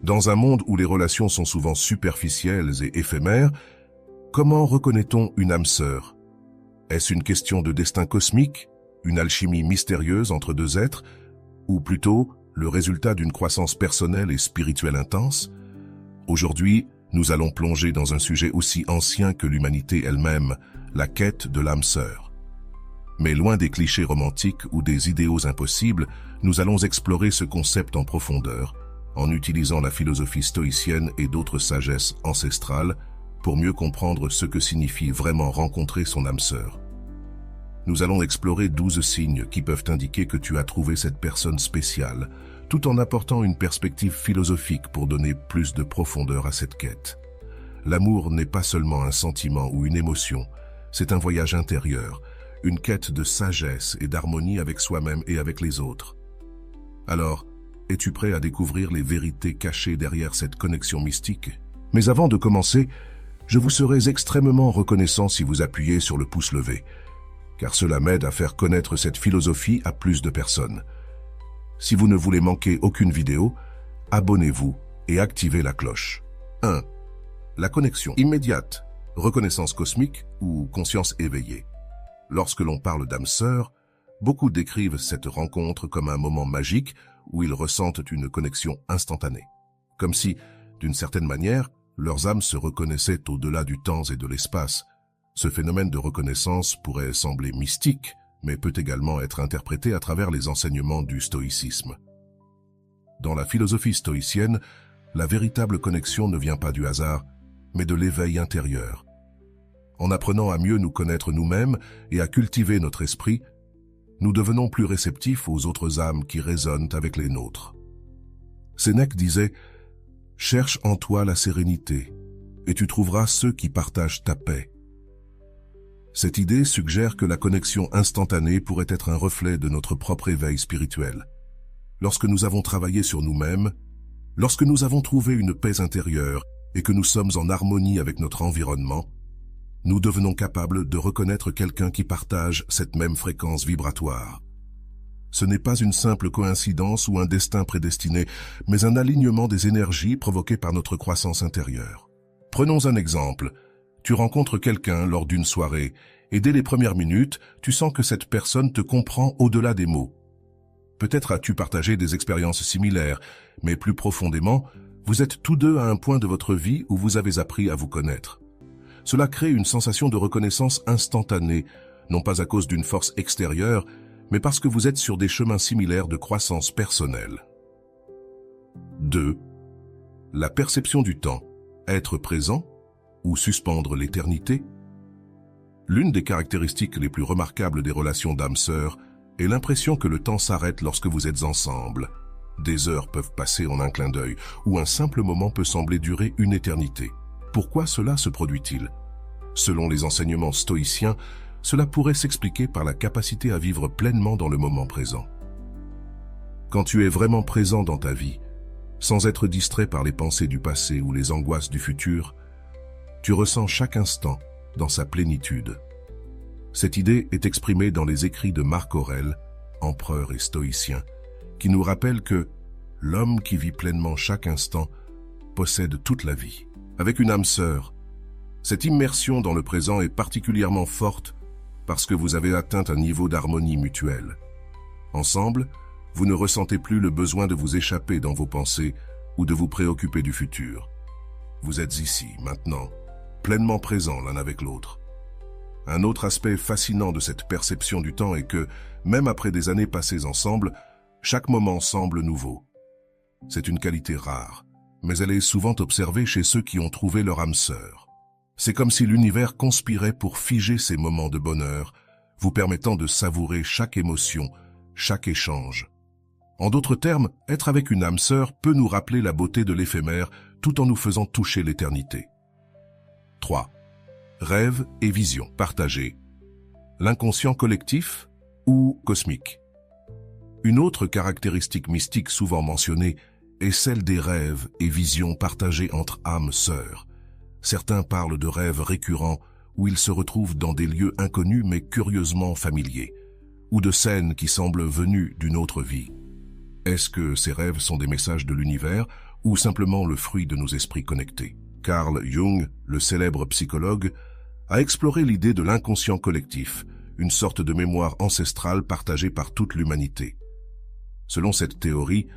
Dans un monde où les relations sont souvent superficielles et éphémères, comment reconnaît-on une âme sœur? Est-ce une question de destin cosmique, une alchimie mystérieuse entre deux êtres, ou plutôt le résultat d'une croissance personnelle et spirituelle intense? Aujourd'hui, nous allons plonger dans un sujet aussi ancien que l'humanité elle-même, la quête de l'âme sœur. Mais loin des clichés romantiques ou des idéaux impossibles, nous allons explorer ce concept en profondeur, en utilisant la philosophie stoïcienne et d'autres sagesses ancestrales pour mieux comprendre ce que signifie vraiment rencontrer son âme sœur. Nous allons explorer 12 signes qui peuvent indiquer que tu as trouvé cette personne spéciale, tout en apportant une perspective philosophique pour donner plus de profondeur à cette quête. L'amour n'est pas seulement un sentiment ou une émotion, c'est un voyage intérieur, une quête de sagesse et d'harmonie avec soi-même et avec les autres. Alors, es-tu prêt à découvrir les vérités cachées derrière cette connexion mystique? Mais avant de commencer, je vous serais extrêmement reconnaissant si vous appuyez sur le pouce levé, car cela m'aide à faire connaître cette philosophie à plus de personnes. Si vous ne voulez manquer aucune vidéo, abonnez-vous et activez la cloche. 1. La connexion immédiate, reconnaissance cosmique ou conscience éveillée. Lorsque l'on parle d'âme sœur, beaucoup décrivent cette rencontre comme un moment magique où ils ressentent une connexion instantanée. Comme si, d'une certaine manière, leurs âmes se reconnaissaient au-delà du temps et de l'espace. Ce phénomène de reconnaissance pourrait sembler mystique, mais peut également être interprété à travers les enseignements du stoïcisme. Dans la philosophie stoïcienne, la véritable connexion ne vient pas du hasard, mais de l'éveil intérieur. En apprenant à mieux nous connaître nous-mêmes et à cultiver notre esprit, nous devenons plus réceptifs aux autres âmes qui résonnent avec les nôtres. Sénèque disait « Cherche en toi la sérénité, et tu trouveras ceux qui partagent ta paix. » Cette idée suggère que la connexion instantanée pourrait être un reflet de notre propre éveil spirituel. Lorsque nous avons travaillé sur nous-mêmes, lorsque nous avons trouvé une paix intérieure et que nous sommes en harmonie avec notre environnement, nous devenons capables de reconnaître quelqu'un qui partage cette même fréquence vibratoire. Ce n'est pas une simple coïncidence ou un destin prédestiné, mais un alignement des énergies provoquées par notre croissance intérieure. Prenons un exemple. Tu rencontres quelqu'un lors d'une soirée, et dès les premières minutes, tu sens que cette personne te comprend au-delà des mots. Peut-être as-tu partagé des expériences similaires, mais plus profondément, vous êtes tous deux à un point de votre vie où vous avez appris à vous connaître. Cela crée une sensation de reconnaissance instantanée, non pas à cause d'une force extérieure, mais parce que vous êtes sur des chemins similaires de croissance personnelle. 2. La perception du temps. Être présent ou suspendre l'éternité? L'une des caractéristiques les plus remarquables des relations d'âme sœur est l'impression que le temps s'arrête lorsque vous êtes ensemble. Des heures peuvent passer en un clin d'œil, ou un simple moment peut sembler durer une éternité. Pourquoi cela se produit-il? Selon les enseignements stoïciens, cela pourrait s'expliquer par la capacité à vivre pleinement dans le moment présent. Quand tu es vraiment présent dans ta vie, sans être distrait par les pensées du passé ou les angoisses du futur, tu ressens chaque instant dans sa plénitude. Cette idée est exprimée dans les écrits de Marc Aurèle, empereur et stoïcien, qui nous rappelle que l'homme qui vit pleinement chaque instant possède toute la vie. Avec une âme sœur, cette immersion dans le présent est particulièrement forte parce que vous avez atteint un niveau d'harmonie mutuelle. Ensemble, vous ne ressentez plus le besoin de vous échapper dans vos pensées ou de vous préoccuper du futur. Vous êtes ici, maintenant, pleinement présents l'un avec l'autre. Un autre aspect fascinant de cette perception du temps est que, même après des années passées ensemble, chaque moment semble nouveau. C'est une qualité rare, mais elle est souvent observée chez ceux qui ont trouvé leur âme sœur. C'est comme si l'univers conspirait pour figer ces moments de bonheur, vous permettant de savourer chaque émotion, chaque échange. En d'autres termes, être avec une âme sœur peut nous rappeler la beauté de l'éphémère tout en nous faisant toucher l'éternité. 3. Rêve et vision partagées. L'inconscient collectif ou cosmique. Une autre caractéristique mystique souvent mentionnée est celle des rêves et visions partagées entre âmes sœurs. Certains parlent de rêves récurrents où ils se retrouvent dans des lieux inconnus mais curieusement familiers, ou de scènes qui semblent venues d'une autre vie. Est-ce que ces rêves sont des messages de l'univers ou simplement le fruit de nos esprits connectés. Carl Jung, le célèbre psychologue, a exploré l'idée de l'inconscient collectif, une sorte de mémoire ancestrale partagée par toute l'humanité. Selon cette théorie,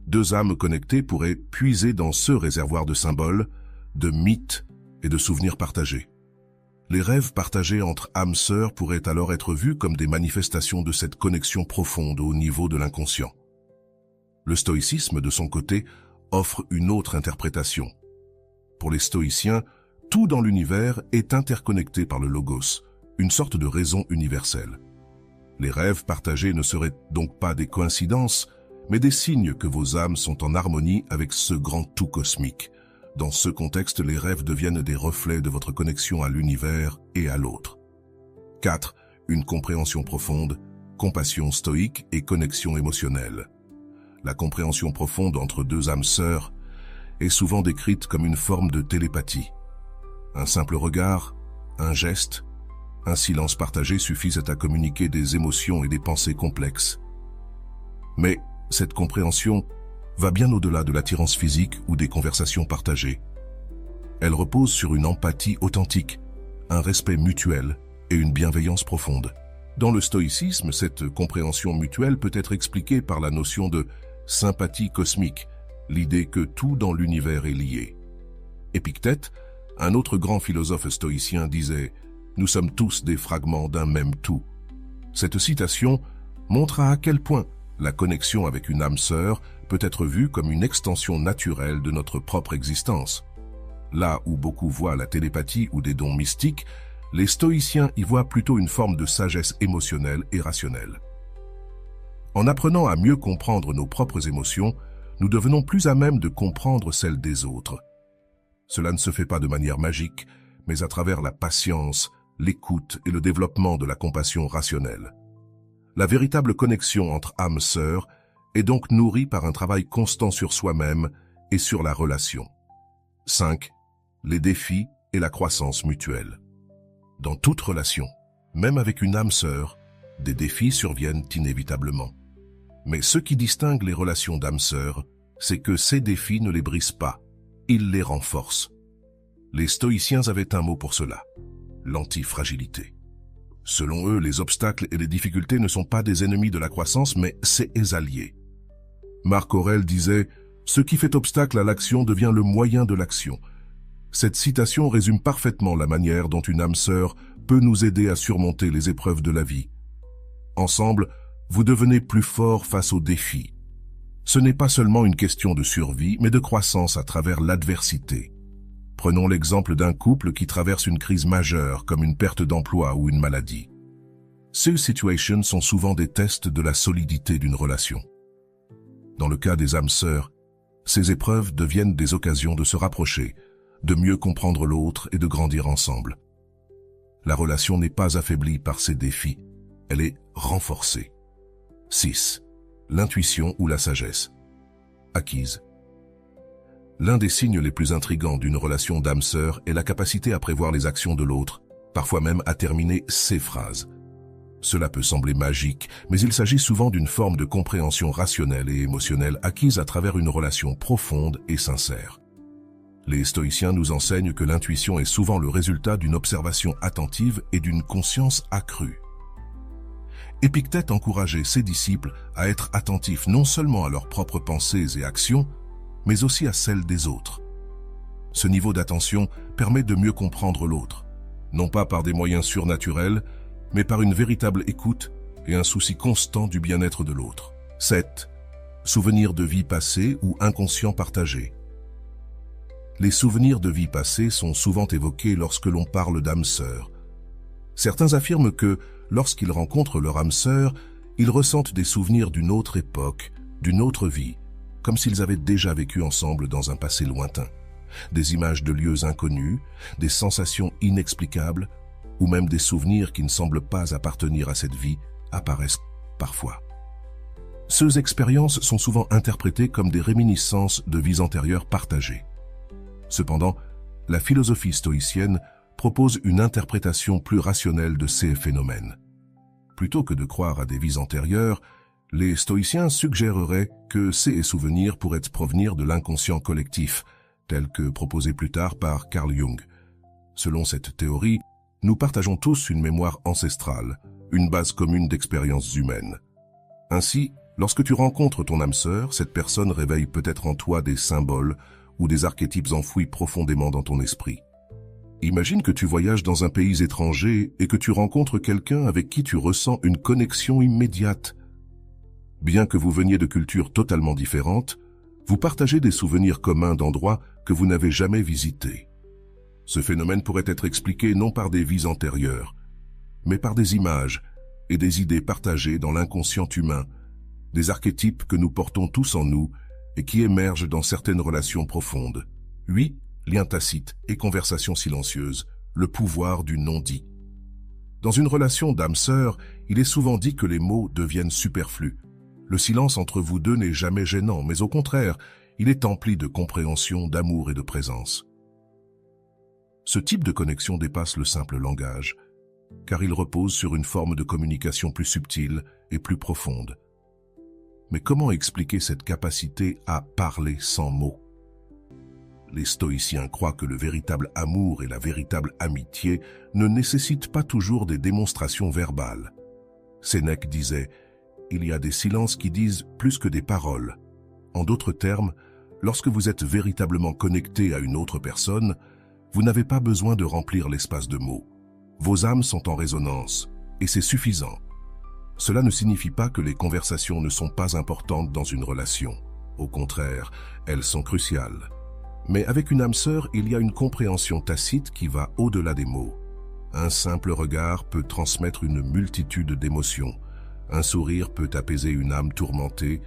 deux âmes connectées pourraient puiser dans ce réservoir de symboles, de mythes et de souvenirs partagés. Les rêves partagés entre âmes sœurs pourraient alors être vus comme des manifestations de cette connexion profonde au niveau de l'inconscient. Le stoïcisme, de son côté, offre une autre interprétation. Pour les stoïciens, tout dans l'univers est interconnecté par le logos, une sorte de raison universelle. Les rêves partagés ne seraient donc pas des coïncidences, mais des signes que vos âmes sont en harmonie avec ce grand tout cosmique. Dans ce contexte, les rêves deviennent des reflets de votre connexion à l'univers et à l'autre. 4. Une compréhension profonde, compassion stoïque et connexion émotionnelle. La compréhension profonde entre deux âmes sœurs est souvent décrite comme une forme de télépathie. Un simple regard, un geste, un silence partagé suffisent à communiquer des émotions et des pensées complexes. Mais cette compréhension va bien au-delà de l'attirance physique ou des conversations partagées. Elle repose sur une empathie authentique, un respect mutuel et une bienveillance profonde. Dans le stoïcisme, cette compréhension mutuelle peut être expliquée par la notion de sympathie cosmique, l'idée que tout dans l'univers est lié. Épictète, un autre grand philosophe stoïcien, disait « Nous sommes tous des fragments d'un même tout ». Cette citation montre à quel point la connexion avec une âme sœur peut être vue comme une extension naturelle de notre propre existence. Là où beaucoup voient la télépathie ou des dons mystiques, les stoïciens y voient plutôt une forme de sagesse émotionnelle et rationnelle. En apprenant à mieux comprendre nos propres émotions, nous devenons plus à même de comprendre celles des autres. Cela ne se fait pas de manière magique, mais à travers la patience, l'écoute et le développement de la compassion rationnelle. La véritable connexion entre âmes sœurs est donc nourrie par un travail constant sur soi-même et sur la relation. 5. Les défis et la croissance mutuelle. Dans toute relation, même avec une âme sœur, des défis surviennent inévitablement. Mais ce qui distingue les relations d'âmes sœurs, c'est que ces défis ne les brisent pas, ils les renforcent. Les stoïciens avaient un mot pour cela, l'antifragilité. Selon eux, les obstacles et les difficultés ne sont pas des ennemis de la croissance, mais ses alliés. Marc Aurèle disait « Ce qui fait obstacle à l'action devient le moyen de l'action ». Cette citation résume parfaitement la manière dont une âme sœur peut nous aider à surmonter les épreuves de la vie. Ensemble, vous devenez plus fort face aux défis. Ce n'est pas seulement une question de survie, mais de croissance à travers l'adversité. Prenons l'exemple d'un couple qui traverse une crise majeure comme une perte d'emploi ou une maladie. Ces situations sont souvent des tests de la solidité d'une relation. Dans le cas des âmes sœurs, ces épreuves deviennent des occasions de se rapprocher, de mieux comprendre l'autre et de grandir ensemble. La relation n'est pas affaiblie par ces défis, elle est renforcée. 6. L'intuition ou la sagesse. Acquise. L'un des signes les plus intrigants d'une relation d'âme-sœur est la capacité à prévoir les actions de l'autre, parfois même à terminer ses phrases. Cela peut sembler magique, mais il s'agit souvent d'une forme de compréhension rationnelle et émotionnelle acquise à travers une relation profonde et sincère. Les stoïciens nous enseignent que l'intuition est souvent le résultat d'une observation attentive et d'une conscience accrue. Épictète encourageait ses disciples à être attentifs non seulement à leurs propres pensées et actions, mais aussi à celles des autres. Ce niveau d'attention permet de mieux comprendre l'autre, non pas par des moyens surnaturels, mais par une véritable écoute et un souci constant du bien-être de l'autre. 7. Souvenirs de vie passée ou inconscients partagés. Les souvenirs de vie passée sont souvent évoqués lorsque l'on parle d'âme sœur. Certains affirment que, lorsqu'ils rencontrent leur âme sœur, ils ressentent des souvenirs d'une autre époque, d'une autre vie, comme s'ils avaient déjà vécu ensemble dans un passé lointain. Des images de lieux inconnus, des sensations inexplicables, ou même des souvenirs qui ne semblent pas appartenir à cette vie apparaissent parfois. Ces expériences sont souvent interprétées comme des réminiscences de vies antérieures partagées. Cependant, la philosophie stoïcienne propose une interprétation plus rationnelle de ces phénomènes. Plutôt que de croire à des vies antérieures, Les stoïciens suggéreraient que ces souvenirs pourraient provenir de l'inconscient collectif, tel que proposé plus tard par Carl Jung. Selon cette théorie, nous partageons tous une mémoire ancestrale, une base commune d'expériences humaines. Ainsi, lorsque tu rencontres ton âme sœur, cette personne réveille peut-être en toi des symboles ou des archétypes enfouis profondément dans ton esprit. Imagine que tu voyages dans un pays étranger et que tu rencontres quelqu'un avec qui tu ressens une connexion immédiate. Bien que vous veniez de cultures totalement différentes, vous partagez des souvenirs communs d'endroits que vous n'avez jamais visités. Ce phénomène pourrait être expliqué non par des vies antérieures, mais par des images et des idées partagées dans l'inconscient humain, des archétypes que nous portons tous en nous et qui émergent dans certaines relations profondes. 8. Liens tacites et conversations silencieuses, le pouvoir du non-dit. Dans une relation d'âme-sœur, il est souvent dit que les mots deviennent superflus. Le silence entre vous deux n'est jamais gênant, mais au contraire, il est empli de compréhension, d'amour et de présence. Ce type de connexion dépasse le simple langage, car il repose sur une forme de communication plus subtile et plus profonde. Mais comment expliquer cette capacité à parler sans mots? Les stoïciens croient que le véritable amour et la véritable amitié ne nécessitent pas toujours des démonstrations verbales. Sénèque disait « Il y a des silences qui disent plus que des paroles ». En d'autres termes, lorsque vous êtes véritablement connecté à une autre personne, vous n'avez pas besoin de remplir l'espace de mots. Vos âmes sont en résonance, et c'est suffisant. Cela ne signifie pas que les conversations ne sont pas importantes dans une relation. Au contraire, elles sont cruciales. Mais avec une âme sœur, il y a une compréhension tacite qui va au-delà des mots. Un simple regard peut transmettre une multitude d'émotions. Un sourire peut apaiser une âme tourmentée,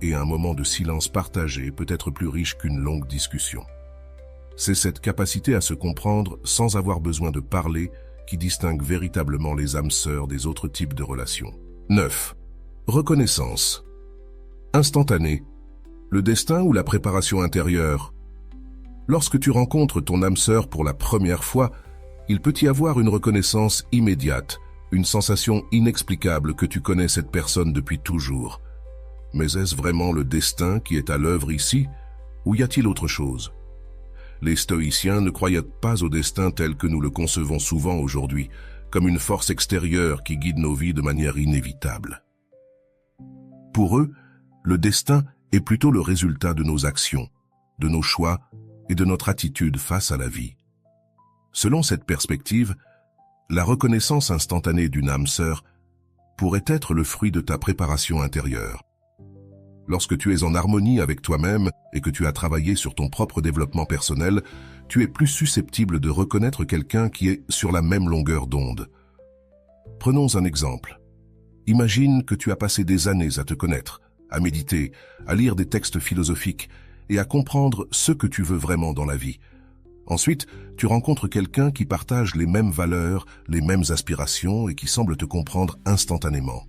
et un moment de silence partagé peut être plus riche qu'une longue discussion. C'est cette capacité à se comprendre sans avoir besoin de parler qui distingue véritablement les âmes sœurs des autres types de relations. 9. Reconnaissance. Instantanée. Le destin ou la préparation intérieure. Lorsque tu rencontres ton âme sœur pour la première fois, il peut y avoir une reconnaissance immédiate, une sensation inexplicable que tu connais cette personne depuis toujours. Mais est-ce vraiment le destin qui est à l'œuvre ici, ou y a-t-il autre chose? Les stoïciens ne croyaient pas au destin tel que nous le concevons souvent aujourd'hui, comme une force extérieure qui guide nos vies de manière inévitable. Pour eux, le destin est plutôt le résultat de nos actions, de nos choix et de notre attitude face à la vie. Selon cette perspective, la reconnaissance instantanée d'une âme sœur pourrait être le fruit de ta préparation intérieure. Lorsque tu es en harmonie avec toi-même et que tu as travaillé sur ton propre développement personnel, tu es plus susceptible de reconnaître quelqu'un qui est sur la même longueur d'onde. Prenons un exemple. Imagine que tu as passé des années à te connaître, à méditer, à lire des textes philosophiques et à comprendre ce que tu veux vraiment dans la vie. Ensuite, tu rencontres quelqu'un qui partage les mêmes valeurs, les mêmes aspirations et qui semble te comprendre instantanément.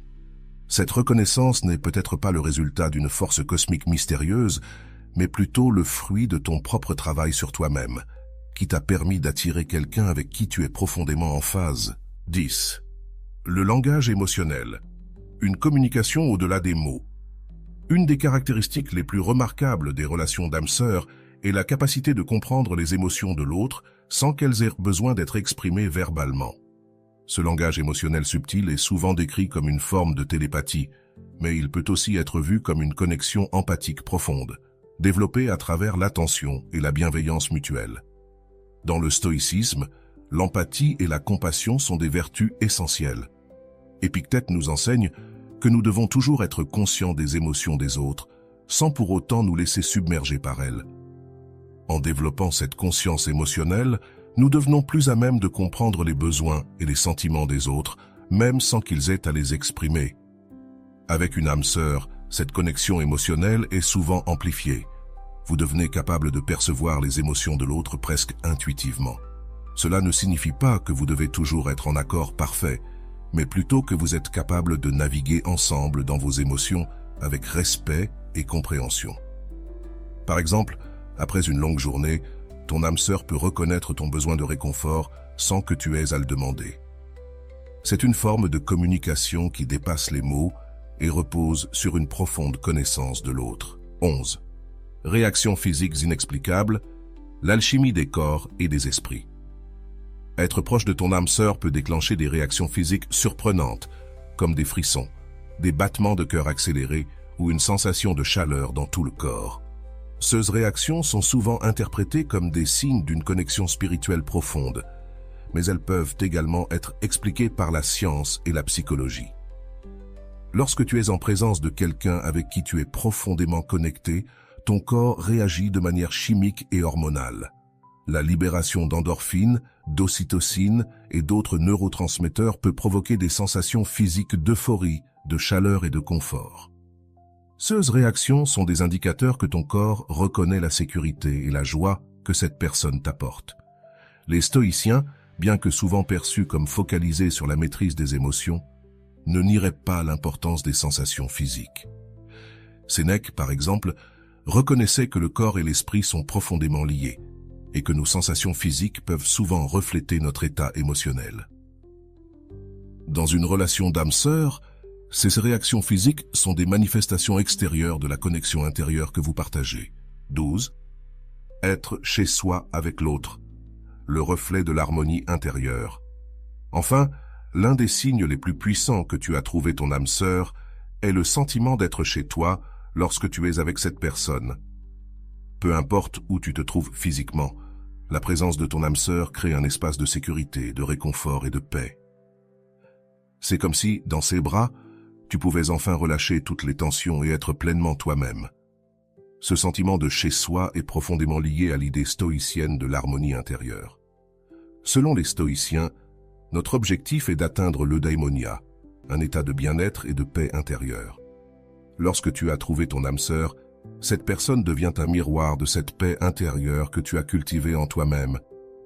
Cette reconnaissance n'est peut-être pas le résultat d'une force cosmique mystérieuse, mais plutôt le fruit de ton propre travail sur toi-même, qui t'a permis d'attirer quelqu'un avec qui tu es profondément en phase. 10. Le langage émotionnel. Une communication au-delà des mots. Une des caractéristiques les plus remarquables des relations d'âme-sœur est la capacité de comprendre les émotions de l'autre sans qu'elles aient besoin d'être exprimées verbalement. Ce langage émotionnel subtil est souvent décrit comme une forme de télépathie, mais il peut aussi être vu comme une connexion empathique profonde, développée à travers l'attention et la bienveillance mutuelle. Dans le stoïcisme, l'empathie et la compassion sont des vertus essentielles. Épictète nous enseigne que nous devons toujours être conscients des émotions des autres, sans pour autant nous laisser submerger par elles. En développant cette conscience émotionnelle, nous devenons plus à même de comprendre les besoins et les sentiments des autres, même sans qu'ils aient à les exprimer. Avec une âme sœur, cette connexion émotionnelle est souvent amplifiée. Vous devenez capable de percevoir les émotions de l'autre presque intuitivement. Cela ne signifie pas que vous devez toujours être en accord parfait, mais plutôt que vous êtes capable de naviguer ensemble dans vos émotions avec respect et compréhension. Par exemple, après une longue journée, ton âme sœur peut reconnaître ton besoin de réconfort sans que tu aies à le demander. C'est une forme de communication qui dépasse les mots et repose sur une profonde connaissance de l'autre. 11. Réactions physiques inexplicables, l'alchimie des corps et des esprits. Être proche de ton âme sœur peut déclencher des réactions physiques surprenantes, comme des frissons, des battements de cœur accélérés ou une sensation de chaleur dans tout le corps. Ces réactions sont souvent interprétées comme des signes d'une connexion spirituelle profonde, mais elles peuvent également être expliquées par la science et la psychologie. Lorsque tu es en présence de quelqu'un avec qui tu es profondément connecté, ton corps réagit de manière chimique et hormonale. La libération d'endorphines, d'ocytocine et d'autres neurotransmetteurs peut provoquer des sensations physiques d'euphorie, de chaleur et de confort. Ces réactions sont des indicateurs que ton corps reconnaît la sécurité et la joie que cette personne t'apporte. Les stoïciens, bien que souvent perçus comme focalisés sur la maîtrise des émotions, ne nieraient pas l'importance des sensations physiques. Sénèque, par exemple, reconnaissait que le corps et l'esprit sont profondément liés et que nos sensations physiques peuvent souvent refléter notre état émotionnel. Dans une relation d'âme-sœur, ces réactions physiques sont des manifestations extérieures de la connexion intérieure que vous partagez. 12. Être chez soi avec l'autre, le reflet de l'harmonie intérieure. Enfin, l'un des signes les plus puissants que tu as trouvé ton âme sœur est le sentiment d'être chez toi lorsque tu es avec cette personne. Peu importe où tu te trouves physiquement, la présence de ton âme sœur crée un espace de sécurité, de réconfort et de paix. C'est comme si, dans ses bras, tu pouvais enfin relâcher toutes les tensions et être pleinement toi-même. Ce sentiment de chez-soi est profondément lié à l'idée stoïcienne de l'harmonie intérieure. Selon les stoïciens, notre objectif est d'atteindre l'eudaimonia, un état de bien-être et de paix intérieure. Lorsque tu as trouvé ton âme sœur, cette personne devient un miroir de cette paix intérieure que tu as cultivée en toi-même.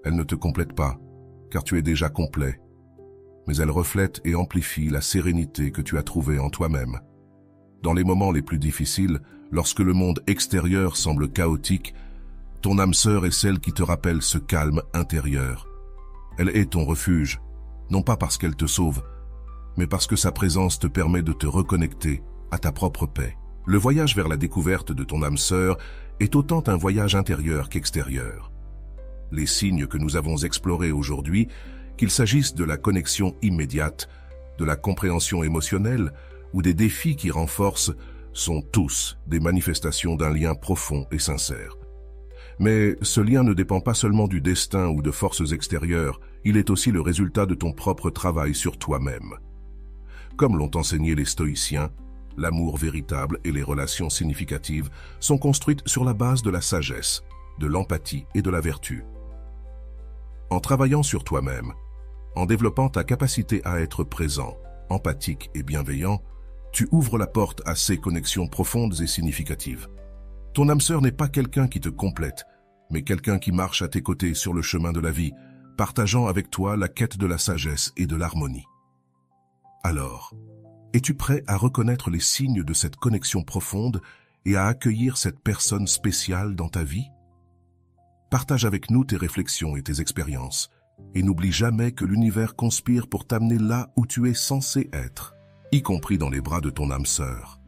Elle ne te complète pas, car tu es déjà complet, mais elle reflète et amplifie la sérénité que tu as trouvée en toi-même. Dans les moments les plus difficiles, lorsque le monde extérieur semble chaotique, ton âme sœur est celle qui te rappelle ce calme intérieur. Elle est ton refuge, non pas parce qu'elle te sauve, mais parce que sa présence te permet de te reconnecter à ta propre paix. Le voyage vers la découverte de ton âme sœur est autant un voyage intérieur qu'extérieur. Les signes que nous avons explorés aujourd'hui, qu'il s'agisse de la connexion immédiate, de la compréhension émotionnelle ou des défis qui renforcent, sont tous des manifestations d'un lien profond et sincère. Mais ce lien ne dépend pas seulement du destin ou de forces extérieures, il est aussi le résultat de ton propre travail sur toi-même. Comme l'ont enseigné les stoïciens, l'amour véritable et les relations significatives sont construites sur la base de la sagesse, de l'empathie et de la vertu. En travaillant sur toi-même, en développant ta capacité à être présent, empathique et bienveillant, tu ouvres la porte à ces connexions profondes et significatives. Ton âme sœur n'est pas quelqu'un qui te complète, mais quelqu'un qui marche à tes côtés sur le chemin de la vie, partageant avec toi la quête de la sagesse et de l'harmonie. Alors, es-tu prêt à reconnaître les signes de cette connexion profonde et à accueillir cette personne spéciale dans ta vie? Partage avec nous tes réflexions et tes expériences, et n'oublie jamais que l'univers conspire pour t'amener là où tu es censé être, y compris dans les bras de ton âme sœur.